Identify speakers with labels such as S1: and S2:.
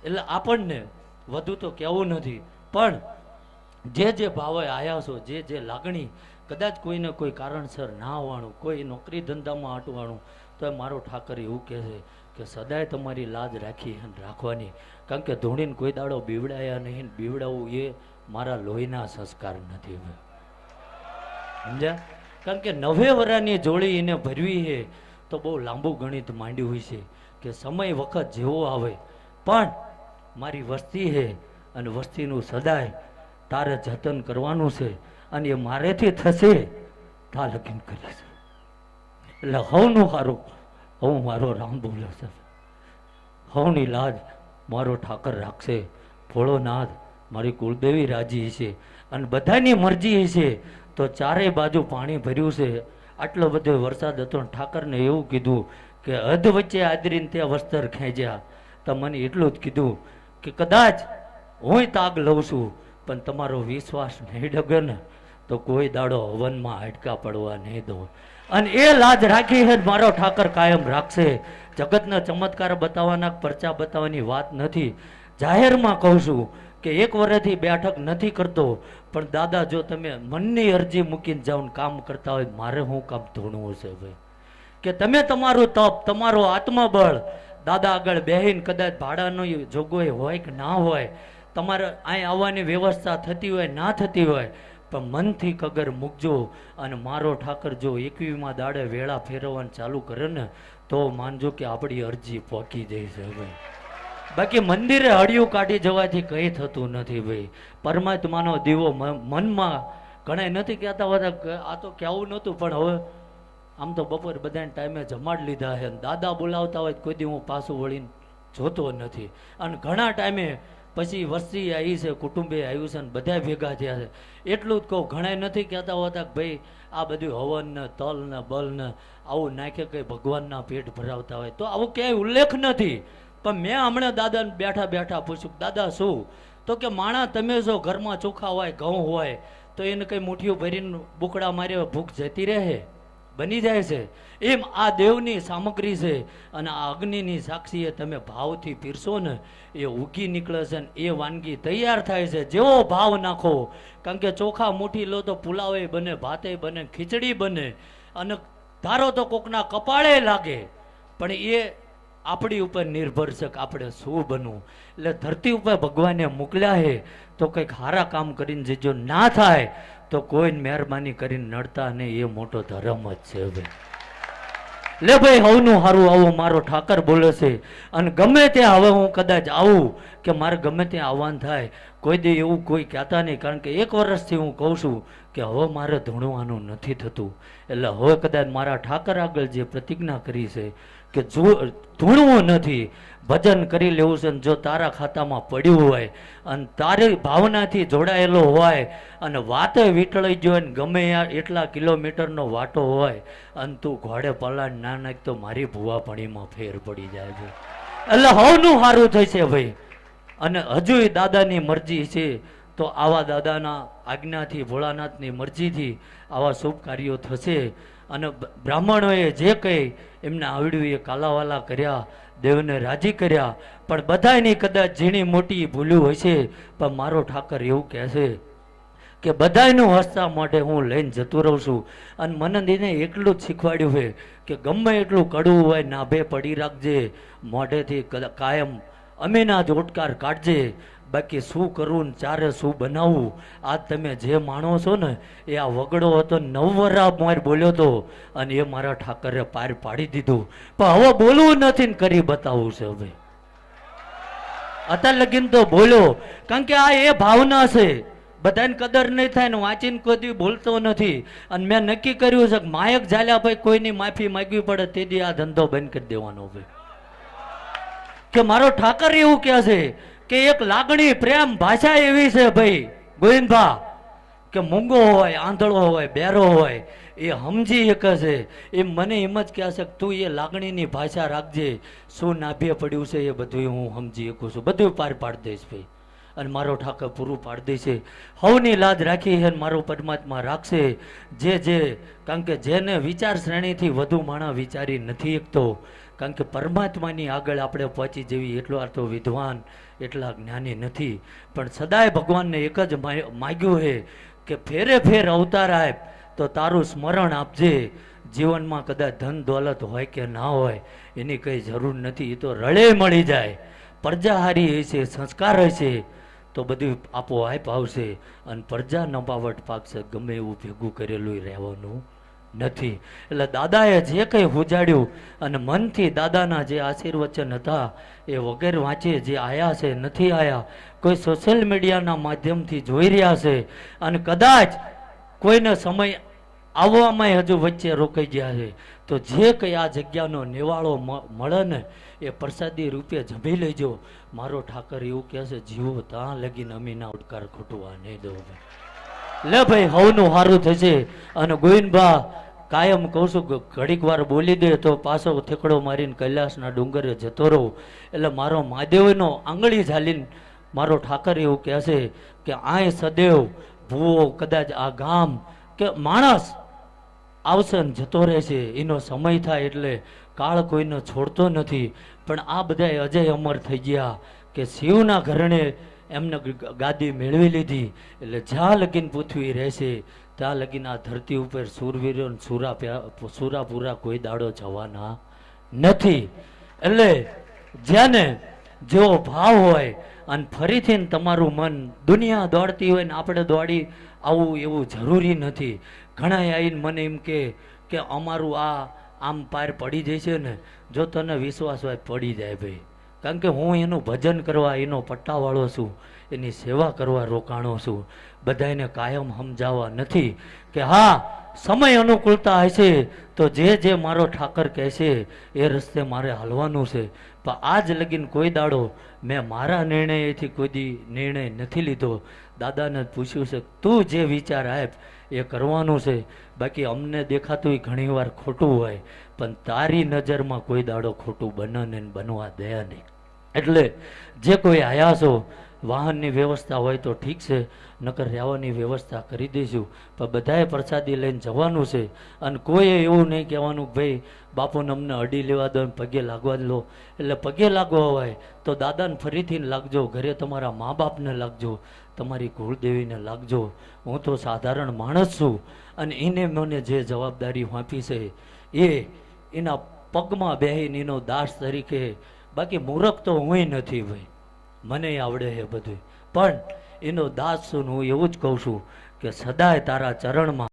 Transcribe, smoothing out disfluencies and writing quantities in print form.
S1: એટલે આપણને વધુ તો કહેવું નથી, પણ જે ભાવે આયા છો, જે લાગણી, કદાચ કોઈને કોઈ કારણસર ના આવવાનું, કોઈ નોકરી ધંધામાં આટવાનું, તો મારો ઠાકર એવું કહે છે કે સદાય તમારી લાજ રાખી અને રાખવાની, કારણ કે ધૂણીને કોઈ દાડો બીવડાયા નહીં, બીવડાવવું એ મારા લોહીના સંસ્કાર નથી. સમજ્યા? કારણ કે 90 વર્ષની જોડી એને ભરવી છે તો બહુ લાંબુ ગણિત માંડ્યું હોય છે કે સમય વખત જેવો આવે, પણ મારી વસ્તી છે અને વસ્તીનું સદાય તારે જતન કરવાનું છે, અને એ મારેથી થશે તા લગીન કરીશ. એટલે હવનું સારું હું મારો રામ બોલે છે, હવની લાજ મારો ઠાકર રાખશે. ભોળોનાથ મારી કુળદેવી રાજી છે, અને બધાની મરજી છે. તો ચારેય બાજુ પાણી ભર્યું છે, આટલો બધો વરસાદ હતો, ઠાકરને એવું કીધું કે હદ વચ્ચે આદરીને ત્યાં વસ્ત્ર ખેંચ્યા, તો મને એટલું જ કીધું કે કદાચ હું તાગ લઉં છું, પણ તમારો વિશ્વાસ નહીં ડગે ને તો કોઈ દાડો હવનમાં હાડકા પડવા નહીં દઉં. અને એ લાજ રાખી છે મારો ઠાકર કાયમ રાખશે. જગતના ચમત્કાર બતાવવાના, પરચા બતાવવાની વાત નથી, જાહેરમાં કહું છું કે 1 વર્ષથી બેઠક નથી કરતો, પણ દાદા જો તમે મનની અરજી મૂકીને જાઓ કામ કરતા હોય, મારે શું કામ ધૂણવું છે ભાઈ? કે તમે તમારું તપ, તમારો આત્મબળ દાદા આગળ બેહીને, કદાચ ભાડાનો જોગવાઈ હોય કે ના હોય, તમારે અહીં આવવાની વ્યવસ્થા થતી હોય ના થતી હોય, પણ મનથી કગર મૂકજો. અને મારો ઠાકર જો 21મા દાડે વેળા ફેરવવાનું ચાલુ કરે ને તો માનજો કે આપણી અરજી પહોંચી જાય છે ભાઈ. બાકી મંદિરે હળિયું કાઢી જવાથી કંઈ થતું નથી ભાઈ. પરમાત્માનો દીવો મનમાં ઘણા નથી કહેતા હોતા, આ તો કહેવું નહોતું, પણ હવે આમ તો બપોર બધાને ટાઈમે જમાડ લીધા છે, દાદા બોલાવતા હોય કોઈ દી હું પાછું વળીને જોતો નથી. અને ઘણા ટાઈમે પછી વસ્તી આવી છે, કુટુંબે આવ્યું છે, ને બધા ભેગા થયા છે. એટલું જ કહું, ઘણા નથી કહેતા હોતા કે ભાઈ આ બધું હવન ને તલ ને બલ ને આવું નાખે કંઈ ભગવાનના પેટ ભરાવતા હોય, તો આવું ક્યાંય ઉલ્લેખ નથી. પણ મેં હમણાં દાદાને બેઠા બેઠા પૂછ્યું, દાદા શું? તો કે માણા તમે જો ઘરમાં ચોખા હોય, ઘઉં હોય, તો એને કંઈ મુઠ્ઠીઓ ભરીને બુકડા મારે ભૂખ જતી રહે, બની જાય છે. એમ આ દેવની સામગ્રી છે, અને આ અગ્નિની સાક્ષીએ તમે ભાવથી પીરસો ને એ ઉગી નીકળે છે, ને એ વાનગી તૈયાર થાય છે. જેવો ભાવ નાખો, કારણ કે ચોખા મુઠ્ઠી લો તો પુલાવે બને, ભાતે બને, ખીચડી બને, અને ધારો તો કોકના કપાળે લાગે, પણ એ આપણી ઉપર નિર્ભર છે કે આપણે શું બનવું. એટલે ધરતી ઉપર ભગવાને મોકલ્યા છે તો કંઈક સારા કામ કરીને જજો, ના થાય તો કોઈ મહેરબાની કરીને નડતા નહીં, એ મોટો ધર્મ જ છે ભાઈ. લે ભાઈ હવનું સારું આવું મારો ઠાકર બોલે છે. અને ગમે ત્યાં હવે હું કદાચ આવું કે મારે ગમે ત્યાં આવવાનું થાય, કોઈ દે એવું કોઈ કહેતા નહીં, કારણ કે 1 વર્ષથી હું કહું છું કે હવે મારે ધૂણવાનું નથી થતું. એટલે હવે કદાચ મારા ઠાકર આગળ જે પ્રતિજ્ઞા કરી છે કે જો ધૂણવું નથી, ભજન કરી લેવું છે. જો તારા ખાતામાં પડ્યું હોય અને તારી ભાવનાથી જોડાયેલો હોય અને વાતે વીટળાઈ ગયો ને ગમે એટલા કિલોમીટરનો વાટો હોય અને તું ઘોડે પલાણ ના નાખ તો મારી ભુવાપણીમાં ફેર પડી જાય છે. એટલે હવનું સારું થશે ભાઈ. અને હજુ દાદાની મરજી છે તો આવા દાદાના આજ્ઞાથી, ભોળાનાથની મરજીથી આવા શુભ કાર્યો થશે. અને બ્રાહ્મણોએ જે કંઈ એમને આવડ્યું એ કાલાવાલા કર્યા, દેવને રાજી કર્યા, પણ બધાની કદાચ ઝીણી મોટી ભૂલ્યું હશે, પણ મારો ઠાકર એવું કહે છે કે બધાનું હસતા માટે હું લઈને જતો રહું છું. અને મને એને એટલું જ શીખવાડ્યું છે કે ગમે એટલું કડવું હોય નાભે પડી રાખજે, મોઢેથી કાયમ અમીના જ ઓટકાર કાઢજે, બાકી શું કરવું ને ચારે શું બનાવવું. આજ તમે જે માણો છો ને એ આ વગડો હતો 9 વર્ષ માર બોલ્યો હતો અને એ મારા ઠાકરે પાર પાડી દીધું, પણ હવે બોલવું નથી ને કરી બતાવવું છે. હવે અત્યાર લગીન તો બોલ્યો, કારણ કે આ એ ભાવના છે, બધાને કદર નહીં થાય ને વાંચીને કોઈ બોલતો નથી. અને મેં નક્કી કર્યું છે કે માયક ઝાલ્યા ભાઈ કોઈની માફી માંગવી પડે તેથી આ ધંધો બંધ કરી દેવાનો ભાઈ. કે મારો ઠાકર એવું કહે છે કે એક લાગણી, પ્રેમ, ભાષા એવી છે ભાઈ ગોવિંદભા, કે મૂંગો હોય, આંધળો હોય, બેરો હોય, એ સમજી શકે છે. એ મને એમ જ કહે છે કે તું એ લાગણીની ભાષા રાખજે, શું નાભે પડ્યું છે એ બધું હું સમજી શકું છું, બધું પાર પાડી દઈશ ભાઈ. અને મારો ઠાકર પૂરું પાડી દેશે. હવની લાજ રાખી છે મારો પરમાત્મા રાખશે. કારણ કે જેને વિચાર શ્રેણીથી વધુ માણસ વિચારી નથી શકતો, કારણ કે પરમાત્માની આગળ આપણે પહોંચી જવી એટલો તો વિદ્વાન એટલા જ્ઞાની નથી, પણ સદાય ભગવાનને એક જ માગ્યું છે કે ફેરે ફેર અવતાર આપ તો તારું સ્મરણ આપજે. જીવનમાં કદાચ ધન દોલત હોય કે ના હોય એની કંઈ જરૂર નથી, એ તો રળે મળી જાય. પ્રજાહારી હશે, સંસ્કાર હશે તો બધું આપોઆપ આવશે, અને પ્રજા નપાવટ પાકશે, ગમે એવું ભેગું કરેલું રહેવાનું નથી. એટલે દાદાએ જે કંઈ ઉજાડ્યું અને મનથી દાદાના જે આશીર્વચન હતા એ વગેરે વાંચે જે આયા છે નથી આયા, કોઈ સોશિયલ મીડિયાના માધ્યમથી જોઈ રહ્યા છે, અને કદાચ કોઈને સમય આવવામાં હજુ વચ્ચે રોકાઈ ગયા છે, તો જે કંઈ આ જગ્યાનો નિવાળો મળે ને એ પ્રસાદી રૂપે જમી લેજો. મારો ઠાકર એવું કહે છે, જીવો ત્યાં લગીને અમીના ઉડકાર ખોટવા નહીં દો. લે ભાઈ, હવનું સારું થશે. અને ગોવિંદભા કાયમ કહું છું કે ઘડીક વાર બોલી દે તો પાછો થેકડો મારીને કૈલાસના ડુંગરે જતો રહું. એટલે મારો મહાદેવનો આંગળી ઝાલીને મારો ઠાકર એવું કહે છે કે આય સદેવ ભૂવો કદાચ આ ગામ કે માણસ આવશે ને જતો રહેશે, એનો સમય થાય એટલે કાળ કોઈને છોડતો નથી. પણ આ બધા અજય અમર થઈ ગયા કે શિવના ઘરણે એમને ગાદી મેળવી લીધી, એટલે જ્યાં લગીન પૃથ્વી રહેશે ત્યાં લગીન આ ધરતી ઉપર સુરવીરો સુરાપુરા કોઈ દાડો જવાના નથી. એટલે જેને જેવો ભાવ હોય અને ફરીથી તમારું મન દુનિયા દોડતી હોય ને આપણે દોડી આવું એવું જરૂરી નથી. ઘણા આવીને મને એમ કે અમારું આ આમ પાર પડી જશે ને, જો તને વિશ્વાસ હોય પડી જાય ભાઈ, કારણ કે હું એનું ભજન કરવા એનો પટ્ટાવાળો છું, એની સેવા કરવા રોકાણો છું. બધાને કાયમ સમજાવવા નથી કે હા સમય અનુકૂળતા હશે તો જે મારો ઠાકર કહેશે એ રસ્તે મારે હાલવાનું છે. પણ આજ લગીન કોઈ દાડો મેં મારા નિર્ણયથી કોઈ દી નિર્ણય નથી લીધો. દાદાને પૂછ્યું છે તું જે વિચાર આપ એ કરવાનું છે, બાકી અમને દેખાતું ઘણીવાર ખોટું હોય, પણ તારી નજરમાં કોઈ દાડો ખોટું બને ને બનવા દે નહીં. એટલે જે કોઈ આયા છો વાહનની વ્યવસ્થા હોય તો ઠીક છે, નકર રહેવાની વ્યવસ્થા કરી દઈશું. પણ બધાએ પ્રસાદી લઈને જવાનું છે, અને કોઈએ એવું નહીં કહેવાનું કે ભાઈ બાપુને અમને અડી લેવા દો ને પગે લાગવા જ લો. એટલે પગે લાગવા હોય તો દાદાને ફરીથી લાગજો, ઘરે તમારા મા બાપને લાગજો, તમારી કુળદેવીને લાગજો. હું તો સાધારણ માણસ છું, અને એને મને જે જવાબદારી આપી છે એ એના પગમાં બેહીને એનો દાસ તરીકે, બાકી મૂર્ખ તો હું નથી ભાઈ, મને આવડે છે બધું, પણ એનો દાસ છું. હું એવું જ કહું છું કે સદાય તારા ચરણમાં